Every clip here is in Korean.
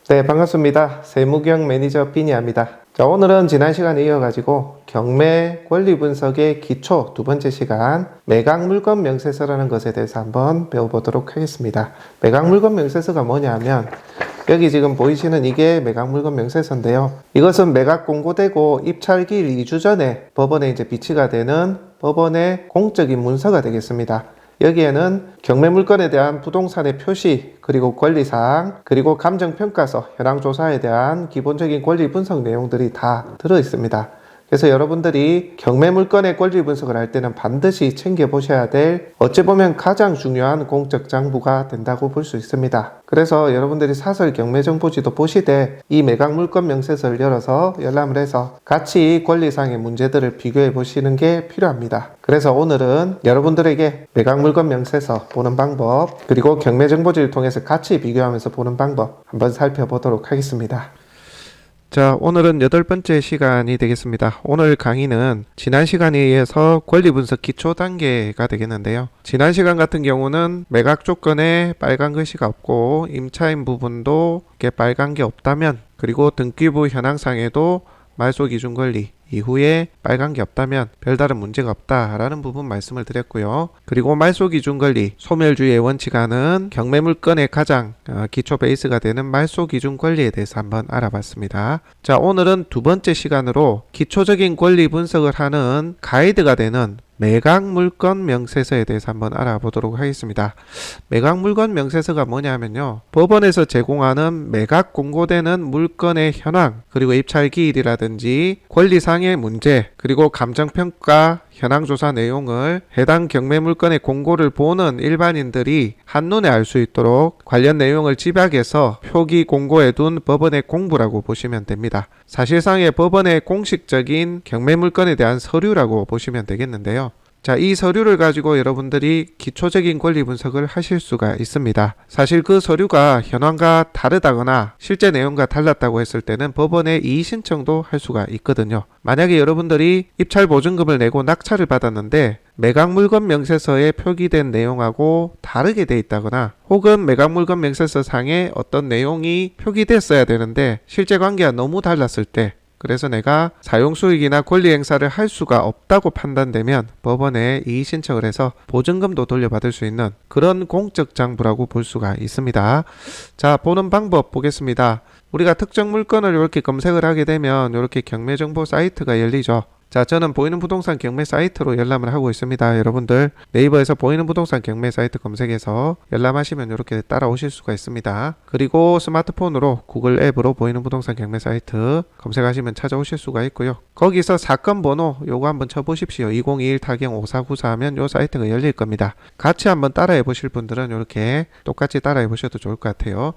네, 반갑습니다. 세무경 매니저 삐니아입니다. 자, 오늘은 지난 시간에 이어가지고 경매 권리 분석의 기초 두 번째 시간 매각 물건 명세서라는 것에 대해서 한번 배워보도록 하겠습니다. 매각 물건 명세서가 뭐냐 하면 여기 지금 보이시는 이게 매각 물건 명세서인데요. 이것은 매각 공고되고 입찰기일 2주 전에 법원에 이제 비치가 되는 법원의 공적인 문서가 되겠습니다. 여기에는 경매 물건에 대한 부동산의 표시, 그리고 권리사항, 그리고 감정평가서, 현황조사에 대한 기본적인 권리 분석 내용들이 다 들어 있습니다. 그래서 여러분들이 경매 물건의 권리 분석을 할 때는 반드시 챙겨보셔야 될 어찌 보면 가장 중요한 공적 장부가 된다고 볼 수 있습니다. 그래서 여러분들이 사설 경매정보지도 보시되 이 매각 물건 명세서를 열어서 열람을 해서 같이 권리상의 문제들을 비교해 보시는 게 필요합니다. 그래서 오늘은 여러분들에게 매각 물건 명세서 보는 방법, 그리고 경매정보지를 통해서 같이 비교하면서 보는 방법 한번 살펴보도록 하겠습니다. 자, 오늘은 8번째 시간이 되겠습니다. 오늘 강의는 지난 시간에 이어서 권리분석 기초 단계가 되겠는데요. 지난 시간 같은 경우는 매각 조건에 빨간 글씨가 없고 임차인 부분도 이렇게 빨간 게 없다면, 그리고 등기부 현황상에도 말소 기준 권리 이후에 빨간 게 없다면 별다른 문제가 없다라는 부분 말씀을 드렸고요. 그리고 말소 기준 권리, 소멸주의의 원칙하는 경매 물건의 가장 기초 베이스가 되는 말소 기준 권리에 대해서 한번 알아봤습니다. 자, 오늘은 두 번째 시간으로 기초적인 권리 분석을 하는 가이드가 되는 매각 물건 명세서에 대해서 한번 알아보도록 하겠습니다. 매각 물건 명세서가 뭐냐면요, 법원에서 제공하는 매각 공고되는 물건의 현황, 그리고 입찰 기일이라든지 권리상의 문제, 그리고 감정평가, 현황조사 내용을 해당 경매 물건의 공고를 보는 일반인들이 한눈에 알 수 있도록 관련 내용을 집약해서 표기 공고해 둔 법원의 공부라고 보시면 됩니다. 사실상의 법원의 공식적인 경매 물건에 대한 서류라고 보시면 되겠는데요. 자, 이 서류를 가지고 여러분들이 기초적인 권리 분석을 하실 수가 있습니다. 사실 그 서류가 현황과 다르다거나 실제 내용과 달랐다고 했을 때는 법원에 이의 신청도 할 수가 있거든요. 만약에 여러분들이 입찰 보증금을 내고 낙찰을 받았는데 매각 물건 명세서에 표기된 내용하고 다르게 돼 있다거나, 혹은 매각 물건 명세서 상에 어떤 내용이 표기됐어야 되는데 실제 관계가 너무 달랐을 때, 그래서 내가 사용수익이나 권리 행사를 할 수가 없다고 판단되면 법원에 이의 신청을 해서 보증금도 돌려받을 수 있는 그런 공적 장부라고 볼 수가 있습니다. 자, 보는 방법 보겠습니다. 우리가 특정 물건을 이렇게 검색을 하게 되면 이렇게 경매정보 사이트가 열리죠. 자, 저는 보이는 부동산 경매 사이트로 열람을 하고 있습니다. 여러분들 네이버에서 보이는 부동산 경매 사이트 검색해서 열람하시면 이렇게 따라오실 수가 있습니다. 그리고 스마트폰으로 구글 앱으로 보이는 부동산 경매 사이트 검색하시면 찾아오실 수가 있고요. 거기서 사건 번호 요거 한번 쳐보십시오. 2021-5494 하면 요 사이트가 열릴 겁니다. 같이 한번 따라해 보실 분들은 이렇게 똑같이 따라해 보셔도 좋을 것 같아요.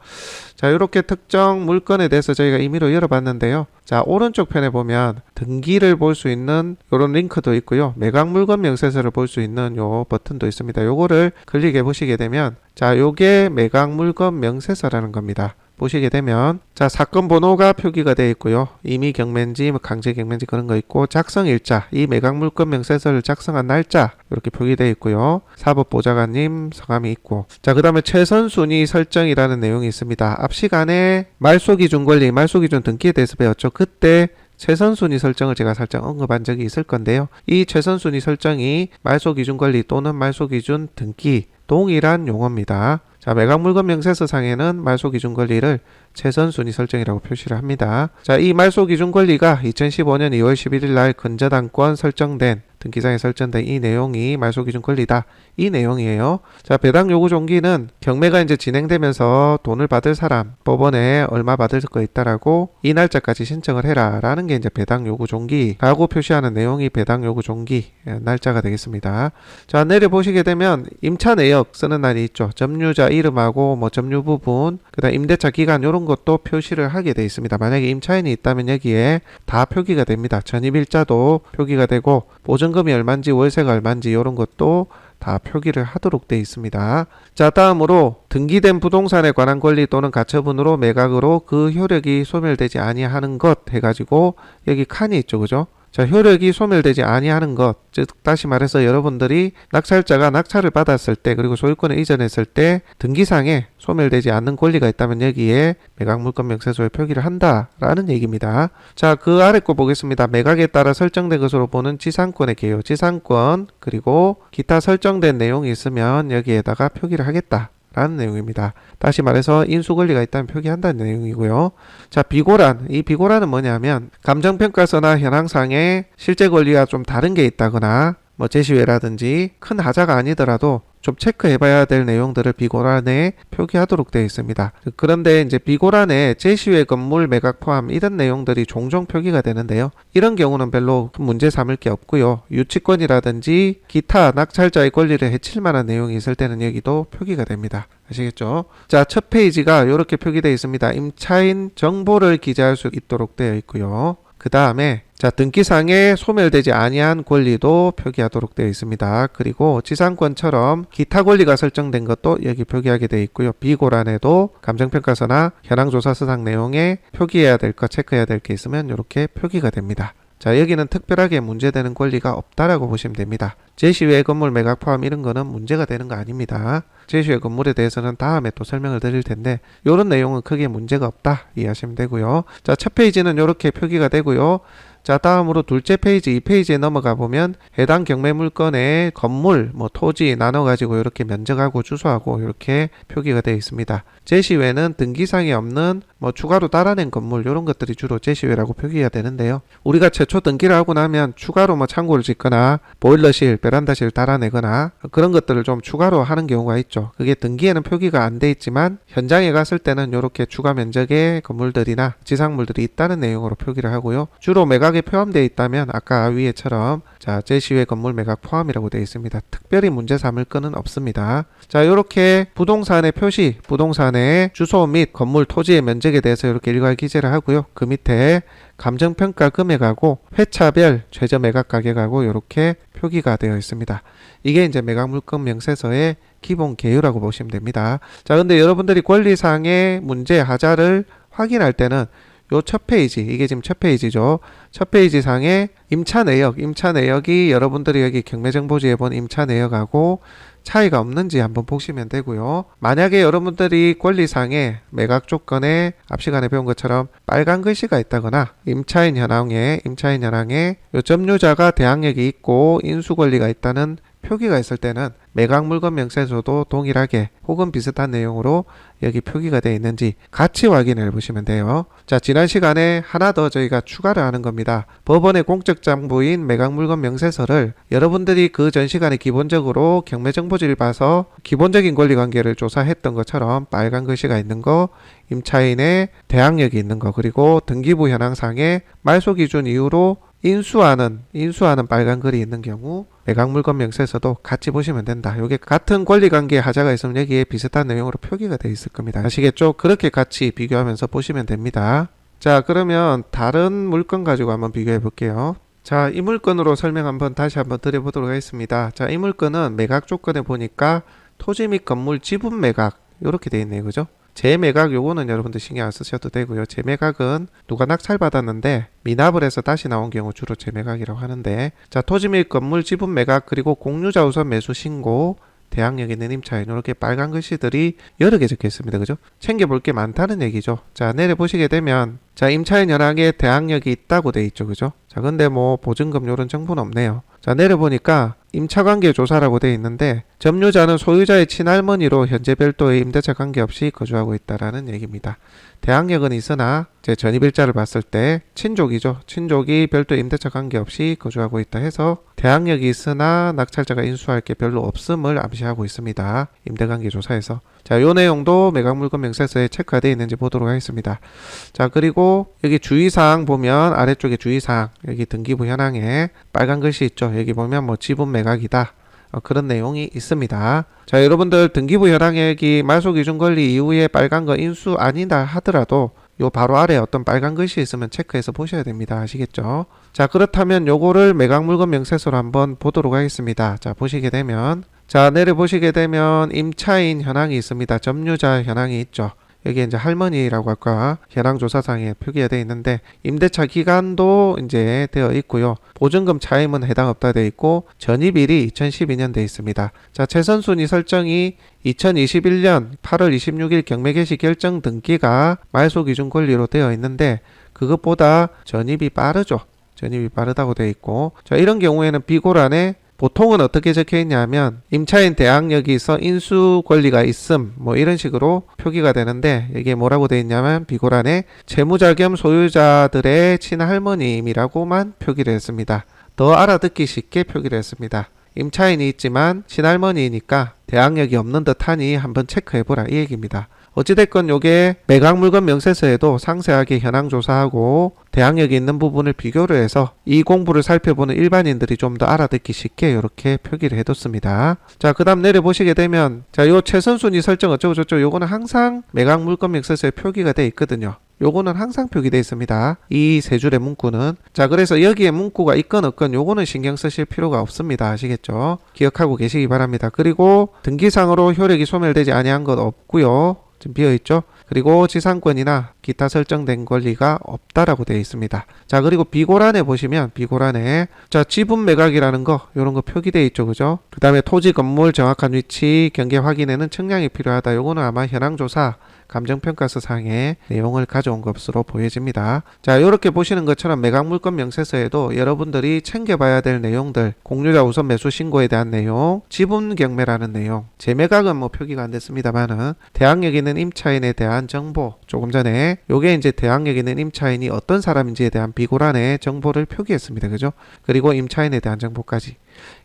자, 이렇게 특정 물건에 대해서 저희가 임의로 열어봤는데요. 자, 오른쪽 편에 보면 등기를 볼 수 있는 이런 링크도 있고요. 매각 물건 명세서를 볼 수 있는 요 버튼도 있습니다. 요거를 클릭해 보시게 되면, 자, 요게 매각 물건 명세서라는 겁니다. 보시게 되면, 자, 사건 번호가 표기가 되어 있고요. 임의 경매인지 강제 경매인지 그런 거 있고, 작성 일자, 이 매각 물건 명세서를 작성한 날짜 이렇게 표기되어 있고요. 사법보좌관님 성함이 있고, 자, 그 다음에 최선 순위 설정이라는 내용이 있습니다. 앞 시간에 말소 기준 권리, 말소 기준 등기에 대해서 배웠죠. 그때 최선순위 설정을 제가 살짝 언급한 적이 있을 건데요. 이 최선순위 설정이 말소기준 권리 또는 말소기준 등기 동일한 용어입니다. 자, 매각 물건 명세서 상에는 말소기준 권리를 최선순위 설정이라고 표시를 합니다. 자, 이 말소기준 권리가 2015년 2월 11일 날 근저당권 설정된 등기상에 설정된 이 내용이 말소기준 권리다, 이 내용이에요. 자, 배당 요구 종기는 경매가 이제 진행되면서 돈을 받을 사람, 법원에 얼마 받을 거 있다라고 이 날짜까지 신청을 해라 라는 게 이제 배당 요구 종기라고 표시하는 내용이 배당 요구 종기 날짜가 되겠습니다. 자, 내려보시게 되면 임차 내역 쓰는 날이 있죠. 점유자 이름하고 뭐 점유 부분, 그 다음 임대차 기간 요런 것도 표시를 하게 되어 있습니다. 만약에 임차인이 있다면 여기에 다 표기가 됩니다. 전입일자도 표기가 되고, 보증금이 얼마인지 월세가 얼마인지 이런 것도 다 표기를 하도록 되어 있습니다. 자, 다음으로 등기된 부동산에 관한 권리 또는 가처분으로 매각으로 그 효력이 소멸되지 아니하는 것 해가지고 여기 칸이 있죠, 그죠? 자, 효력이 소멸되지 아니하는 것, 즉 다시 말해서 여러분들이 낙찰자가 낙찰을 받았을 때 그리고 소유권을 이전했을 때 등기상에 소멸되지 않는 권리가 있다면 여기에 매각물권명세서에 표기를 한다라는 얘기입니다. 자, 그 아래 거 보겠습니다. 매각에 따라 설정된 것으로 보는 지상권의 개요, 지상권 그리고 기타 설정된 내용이 있으면 여기에다가 표기를 하겠다 라는 내용입니다. 다시 말해서 인수권리가 있다면 표기한다는 내용이고요. 자, 비고란. 이 비고란은 뭐냐면 감정평가서나 현황상에 실제 권리와 좀 다른 게 있다거나 뭐 제시외라든지 큰 하자가 아니더라도 좀 체크해봐야 될 내용들을 비고란에 표기하도록 되어 있습니다. 그런데 이제 비고란에 제시외 건물 매각 포함 이런 내용들이 종종 표기가 되는데요. 이런 경우는 별로 문제 삼을 게 없고요. 유치권이라든지 기타 낙찰자의 권리를 해칠 만한 내용이 있을 때는 여기도 표기가 됩니다. 아시겠죠? 자, 첫 페이지가 이렇게 표기되어 있습니다. 임차인 정보를 기재할 수 있도록 되어 있고요. 그 다음에 자, 등기상에 소멸되지 아니한 권리도 표기하도록 되어 있습니다. 그리고 지상권처럼 기타 권리가 설정된 것도 여기 표기하게 되어 있고요. 비고란에도 감정평가서나 현황조사서상 내용에 표기해야 될 것, 체크해야 될 게 있으면 이렇게 표기가 됩니다. 자, 여기는 특별하게 문제되는 권리가 없다라고 보시면 됩니다. 제시외 건물 매각 포함 이런 거는 문제가 되는 거 아닙니다. 제시외 건물에 대해서는 다음에 또 설명을 드릴 텐데 이런 내용은 크게 문제가 없다 이해하시면 되고요. 자, 첫 페이지는 이렇게 표기가 되고요. 자, 다음으로 둘째 페이지 2페이지에 넘어가 보면 해당 경매 물건의 건물, 뭐 토지 나눠 가지고 이렇게 면적하고 주소하고 이렇게 표기가 되어 있습니다. 제시외는 등기상에 없는 뭐 추가로 달아낸 건물 이런 것들이 주로 제시외라고 표기가 되는데요. 우리가 최초 등기를 하고 나면 추가로 뭐 창고를 짓거나 보일러실, 베란다실 달아내거나 그런 것들을 좀 추가로 하는 경우가 있죠. 그게 등기에는 표기가 안 돼 있지만 현장에 갔을 때는 이렇게 추가 면적의 건물들이나 지상물들이 있다는 내용으로 표기를 하고요. 주로 매각에 포함되어 있다면 아까 위에처럼 자, 제시외 건물 매각 포함이라고 되어 있습니다. 특별히 문제 삼을 건은 없습니다. 자, 이렇게 부동산의 표시, 부동산의 주소 및 건물 토지의 면적에 대해서 이렇게 일괄 기재를 하고요. 그 밑에 감정평가 금액하고 회차별 최저 매각 가격하고 이렇게 표기가 되어 있습니다. 이게 이제 매각물건 명세서의 기본 개요라고 보시면 됩니다. 자, 근데 여러분들이 권리상의 문제 하자를 확인할 때는 요 첫 페이지, 이게 지금 첫 페이지죠. 첫 페이지 상에 임차 내역이 여러분들이 여기 경매정보지에 본 임차 내역하고 차이가 없는지 한번 보시면 되고요. 만약에 여러분들이 권리상에 매각 조건에 앞 시간에 배운 것처럼 빨간 글씨가 있다거나 임차인 현황에 요 점유자가 대항력이 있고 인수 권리가 있다는 표기가 있을 때는 매각 물건 명세서도 동일하게 혹은 비슷한 내용으로 여기 표기가 되어 있는지 같이 확인해 보시면 돼요. 자, 지난 시간에 하나 더 저희가 추가를 하는 겁니다. 법원의 공적 장부인 매각 물건 명세서를 여러분들이 그 전 시간에 기본적으로 경매정보지를 봐서 기본적인 권리관계를 조사했던 것처럼 빨간 글씨가 있는 거, 임차인의 대항력이 있는 거, 그리고 등기부 현황상에 말소 기준 이후로 인수하는 빨간 글이 있는 경우 매각 물건 명세서도 같이 보시면 된다. 이게 같은 권리관계 하자가 있으면 여기에 비슷한 내용으로 표기가 되어 있을 겁니다. 아시겠죠? 그렇게 같이 비교하면서 보시면 됩니다. 자, 그러면 다른 물건 가지고 한번 비교해 볼게요. 자, 이 물건으로 설명 다시 한번 드려보도록 하겠습니다. 자, 이 물건은 매각 조건에 보니까 토지 및 건물 지분 매각 이렇게 되어 있네요. 그죠? 재매각 요거는 여러분들 신경 안 쓰셔도 되고요. 재매각은 누가 낙찰받았는데 미납을 해서 다시 나온 경우 주로 재매각이라고 하는데, 자, 토지 및 건물 지분 매각 그리고 공유자 우선 매수 신고 대항력 있는 임차인 이렇게 빨간 글씨들이 여러 개 적혀 있습니다. 그죠? 챙겨볼 게 많다는 얘기죠. 자, 내려보시게 되면 자, 임차인 현황에 대항력이 있다고 돼 있죠. 그죠? 자, 근데 뭐 보증금 요런 정보는 없네요. 자, 내려보니까 임차관계 조사라고 되어 있는데 점유자는 소유자의 친할머니로 현재 별도의 임대차 관계없이 거주하고 있다라는 얘기입니다. 대항력은 있으나 제 전입일자를 봤을 때 친족이죠. 친족이 별도의 임대차 관계없이 거주하고 있다 해서 대항력이 있으나 낙찰자가 인수할 게 별로 없음을 암시하고 있습니다. 임대관계 조사에서. 자, 요 내용도 매각물건 명세서에 체크가 되어 있는지 보도록 하겠습니다. 자, 그리고 여기 주의사항 보면 아래쪽에 주의사항 여기 등기부 현황에 빨간 글씨 있죠. 여기 보면 뭐 지분 매각이다. 그런 내용이 있습니다. 자, 여러분들 등기부 현황에 여기 말소기준권리 이후에 빨간 거 인수 아니다 하더라도 요 바로 아래 어떤 빨간 글씨 있으면 체크해서 보셔야 됩니다. 아시겠죠? 자, 그렇다면 요거를 매각물건 명세서로 한번 보도록 하겠습니다. 자, 보시게 되면 자, 내려보시게 되면 임차인 현황이 있습니다. 점유자 현황이 있죠. 여기에 이제 할머니라고 할까 현황조사상에 표기가 되어 있는데 임대차 기간도 이제 되어 있고요. 보증금 차임은 해당 없다 되어 있고 전입일이 2012년 되어 있습니다. 자, 최선순위 설정이 2021년 8월 26일 경매 개시 결정 등기가 말소 기준 권리로 되어 있는데 그것보다 전입이 빠르죠. 전입이 빠르다고 되어 있고, 자, 이런 경우에는 비고란에 보통은 어떻게 적혀 있냐면 임차인 대항력이 있어 인수 권리가 있음 뭐 이런 식으로 표기가 되는데, 이게 뭐라고 되어 있냐면 비고란에 채무자 겸 소유자들의 친할머님이라고만 표기를 했습니다. 더 알아듣기 쉽게 표기를 했습니다. 임차인이 있지만 친할머니니까 대항력이 없는 듯하니 한번 체크해보라 이 얘기입니다. 어찌됐건 요게 매각물건 명세서에도 상세하게 현황조사하고 대항력이 있는 부분을 비교를 해서 이 공부를 살펴보는 일반인들이 좀 더 알아듣기 쉽게 이렇게 표기를 해뒀습니다. 자, 그 다음 내려보시게 되면 자, 요 최선순위 설정 어쩌고 저쩌고 요거는 항상 매각물건 명세서에 표기가 돼 있거든요. 요거는 항상 표기되어 있습니다. 이 세 줄의 문구는. 자, 그래서 여기에 문구가 있건 없건 요거는 신경 쓰실 필요가 없습니다. 아시겠죠? 기억하고 계시기 바랍니다. 그리고 등기상으로 효력이 소멸되지 아니한 것 없고요. 지금 비어있죠? 그리고 지상권이나 기타 설정된 권리가 없다라고 되어 있습니다. 자, 그리고 비고란에 보시면 비고란에 자, 지분 매각이라는 거 요런 거 표기되어 있죠. 그죠? 그 다음에 토지 건물 정확한 위치 경계 확인에는 측량이 필요하다. 요거는 아마 현황조사 감정평가서 상의 내용을 가져온 것으로 보여집니다. 자, 이렇게 보시는 것처럼 매각물건 명세서에도 여러분들이 챙겨봐야 될 내용들, 공유자 우선 매수 신고에 대한 내용, 지분 경매라는 내용, 재매각은 뭐 표기가 안 됐습니다만은 대항력 있는 임차인에 대한 정보, 조금 전에 요게 이제 대항력 있는 임차인이 어떤 사람인지에 대한 비고란의 정보를 표기했습니다. 그죠? 그리고 임차인에 대한 정보까지.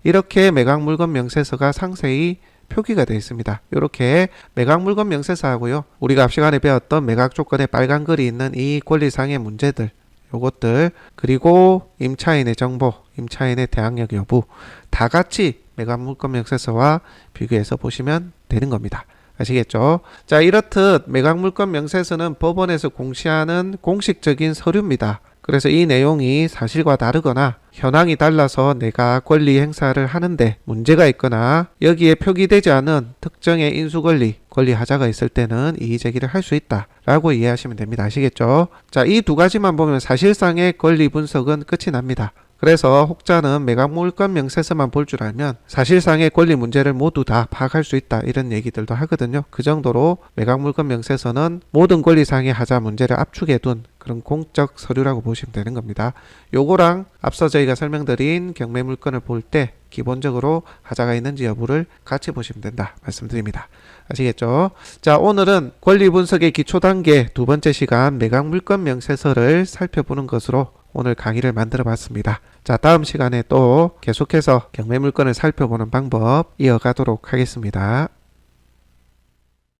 이렇게 매각물건 명세서가 상세히 표기가 되어 있습니다. 이렇게 매각물건 명세서하고요, 우리가 앞 시간에 배웠던 매각 조건에 빨간 글이 있는 이 권리상의 문제들, 요것들, 그리고 임차인의 정보, 임차인의 대항력 여부 다 같이 매각물건 명세서와 비교해서 보시면 되는 겁니다. 아시겠죠? 자, 이렇듯 매각물건 명세서는 법원에서 공시하는 공식적인 서류입니다. 그래서 이 내용이 사실과 다르거나 현황이 달라서 내가 권리 행사를 하는데 문제가 있거나 여기에 표기되지 않은 특정의 인수권리, 권리 하자가 있을 때는 이의제기를 할 수 있다 라고 이해하시면 됩니다. 아시겠죠? 자, 이 두 가지만 보면 사실상의 권리 분석은 끝이 납니다. 그래서 혹자는 매각물건 명세서만 볼 줄 알면 사실상의 권리 문제를 모두 다 파악할 수 있다 이런 얘기들도 하거든요. 그 정도로 매각물건 명세서는 모든 권리상의 하자 문제를 압축해 둔 그런 공적 서류라고 보시면 되는 겁니다. 요거랑 앞서 저희가 설명드린 경매물건을 볼 때 기본적으로 하자가 있는지 여부를 같이 보시면 된다 말씀드립니다. 아시겠죠? 자, 오늘은 권리 분석의 기초 단계 두 번째 시간 매각물건 명세서를 살펴보는 것으로 오늘 강의를 만들어 봤습니다. 자, 다음 시간에 또 계속해서 경매물건을 살펴보는 방법 이어가도록 하겠습니다.